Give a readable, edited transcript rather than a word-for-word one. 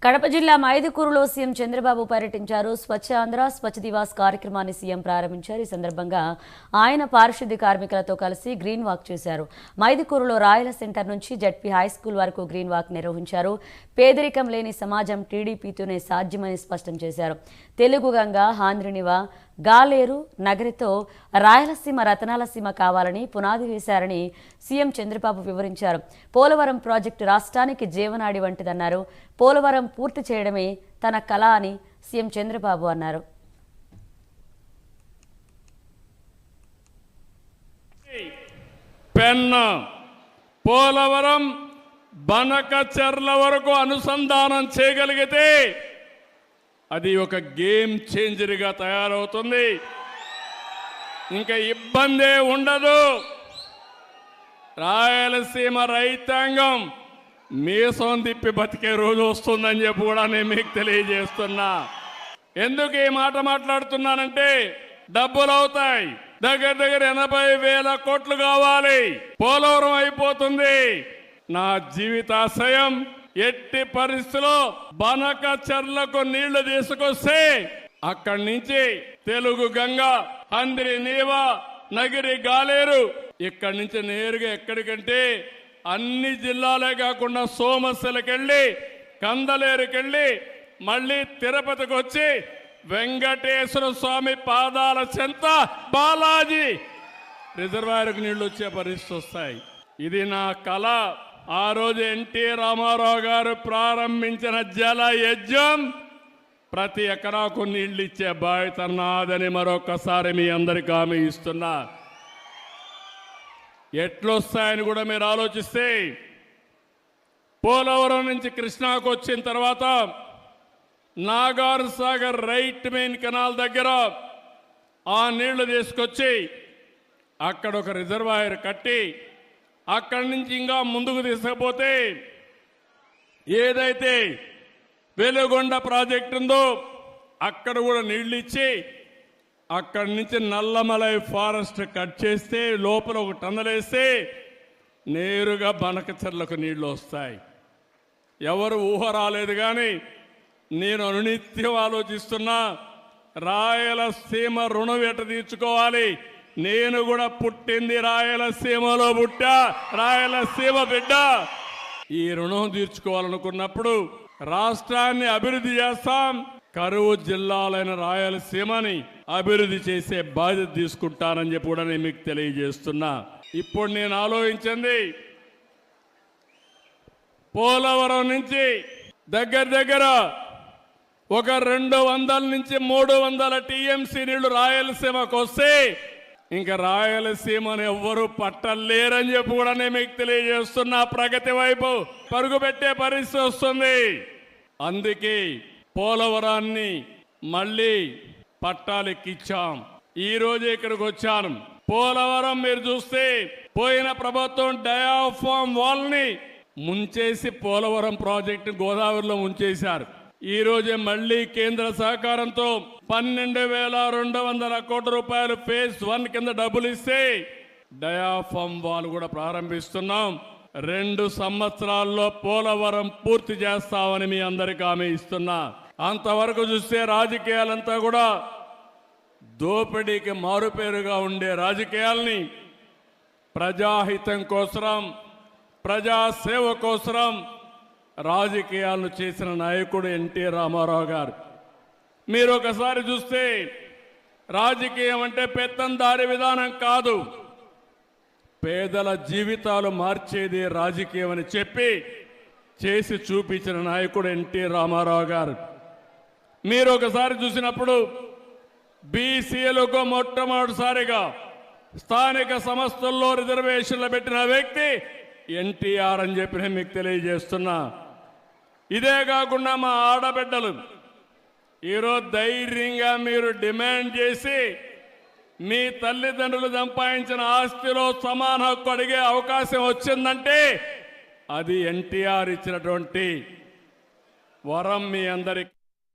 కడప జిల్లా మైదుకూరులో సీఎం చంద్రబాబు పర్యటించారు. స్వచ్ఛ ఆంధ్ర స్వచ్ఛ దివాస్ కార్యక్రమాన్ని సీఎం ప్రారంభించారు. ఈ సందర్భంగా ఆయన పారిశుద్ధ్య కార్మికులతో కలిసి గ్రీన్ వాక్ చేశారు. మైదుకూరులో రాయల సెంటర్ నుంచి జడ్పీ హై స్కూల్ వరకు గ్రీన్ వాక్ నిర్వహించారు. పేదరికం లేని సమాజం టీడీపీతోనే సాధ్యమని స్పష్టం చేశారు. తెలుగు గంగ హాంద్రినివా గాలేరు నగరితో రాయలసీమ రతనాల సీమ కావాలని పునాది వేశారని సీఎం చంద్రబాబు వివరించారు. పోలవరం ప్రాజెక్టు రాష్ట్రానికి జీవనాడి వంటిదన్నారు. పోలవరం పూర్తి చేయడమే తన కళ అని సీఎం చంద్రబాబు అన్నారు. పోలవరం బనకచెర్ల వరకు అనుసంధానం చేయగలిగితే అది ఒక గేమ్ చేంజర్గా తయారవుతుంది. ఇంకా ఇబ్బందే ఉండదు. రాయలసీమ రైతాంగం మీసం తిప్పి బతికే రోజు వస్తుందని చెప్పి కూడా నేను మీకు తెలియజేస్తున్నా. ఎందుకు ఈ మాట మాట్లాడుతున్నానంటే డబ్బులు అవుతాయి. దగ్గర 80,000 కోట్లు కావాలి. పోలవరం అయిపోతుంది. నా జీవితాశయం ఎట్టి పరిస్థితిలో బనకచెర్లకు నీళ్లు తీసుకొస్తే అక్కడి నుంచి తెలుగు గంగ హంద్రి నీవా నగిరి గాలేరు ఇక్కడి నుంచి నేరుగా ఎక్కడికంటే అన్ని జిల్లాలే కాకుండా సోమశిలకెళ్ళి కందలేరుకెళ్ళి మళ్ళీ తిరుపతికి వచ్చి వెంకటేశ్వర స్వామి పాదాల చెంత బాలాజీ రిజర్వాయర్కు నీళ్లు వచ్చే పరిస్థితి వస్తాయి. ఇది నా కళ. ఆ రోజు ఎన్టీ రామారావు గారు ప్రారంభించిన జల యజ్ఞం ప్రతి ఎకరాకు నీళ్లు ఇచ్చే బాధ్యత నాదని మరొకసారి మీ అందరికీ హామీ ఇస్తున్నా. ఎట్లొస్తాయని కూడా మీరు ఆలోచిస్తే పోలవరం నుంచి కృష్ణాకు వచ్చిన తర్వాత Nagar Sagar right main canal దగ్గర ఆ నీళ్లు తీసుకొచ్చి అక్కడ ఒక రిజర్వాయర్ కట్టి అక్కడి నుంచి ఇంకా ముందుకు తీసుకుపోతే ఏదైతే వెలుగొండ ప్రాజెక్టు ఉందో అక్కడ కూడా నీళ్లు ఇచ్చి అక్కడి నుంచి నల్లమలై ఫారెస్ట్ కట్ చేస్తే లోపల ఒక టన్నల్ వేస్తే నేరుగా బనకచెర్లకు నీళ్లు వస్తాయి. ఎవరు ఊహ రాలేదు. కానీ నేను అనునిత్యం ఆలోచిస్తున్నా, రాయలసీమ రుణం ఎట తీర్చుకోవాలి. నేను కూడా పుట్టింది రాయలసీమలో, పుట్టా రాయలసీమ బిడ్డ. ఈ రుణం తీర్చుకోవాలనుకున్నప్పుడు రాష్ట్రాన్ని అభివృద్ధి చేస్తాం. కరువు జిల్లాలైన రాయలసీమని అభివృద్ధి చేసే బాధ్యత తీసుకుంటానని చెప్పి కూడా నేను మీకు తెలియజేస్తున్నా. ఇప్పుడు నేను ఆలోచించింది పోలవరం నుంచి దగ్గర ఒక 200 నుంచి 300 టీఎంసీ నీళ్లు రాయలసీమకు వస్తే ఇంకా రాయలసీమను ఎవ్వరూ పట్టలేరని చెప్పి కూడా నేను మీకు తెలియజేస్తున్నా. ప్రగతి వైపు పరుగు పెట్టే పరిస్థితి వస్తుంది. అందుకే పోలవరాన్ని మళ్ళీ పట్టాలెక్కించాం. ఈ రోజు ఇక్కడికి వచ్చాను. పోలవరం మీరు చూస్తే పోయిన ప్రభుత్వం డయాఫామ్ వాల్ని ముంచేసి పోలవరం ప్రాజెక్టు గోదావరిలో ముంచేశారు. ఈ రోజే మళ్లీ కేంద్ర సహకారంతో 12,200 కోట్ల రూపాయలు ఫేజ్ 1 కింద డబ్బులు ఇస్తే డయాఫామ్ వాల్ కూడా ప్రారంభిస్తున్నాం. 2 సంవత్సరాల్లో పోలవరం పూర్తి చేస్తామని మీ అందరికీ హామీ ఇస్తున్నా. అంతవరకు చూస్తే రాజకీయాలంతా కూడా దోపిడీకి మారుపేరుగా ఉండే రాజకీయాల్ని ప్రజాహితం కోసం ప్రజాసేవ కోసం రాజకీయాలను చేసిన నాయకుడు ఎన్టీ రామారావు గారు. మీరు ఒకసారి చూస్తే రాజకీయం అంటే పెత్తందారి విధానం కాదు, పేదల జీవితాలు మార్చేది రాజకీయం అని చెప్పి చేసి చూపించిన నాయకుడు ఎన్టీ రామారావు గారు. మీరు ఒకసారి చూసినప్పుడు బీసీలకు మొట్టమొదటిసారిగా స్థానిక సంస్థల్లో రిజర్వేషన్లు పెట్టిన వ్యక్తి ఎన్టీఆర్ అని చెప్పి నేను మీకు తెలియజేస్తున్నా. ఇదే కాకుండా మా ఆడబిడ్డలు ఈరోజు ధైర్యంగా మీరు డిమాండ్ చేసి మీ తల్లిదండ్రులు సంపాదించిన ఆస్తిలో సమాన హక్కు అడిగే అవకాశం వచ్చిందంటే అది ఎన్టీఆర్ ఇచ్చినటువంటి వరం మీ అందరికీ.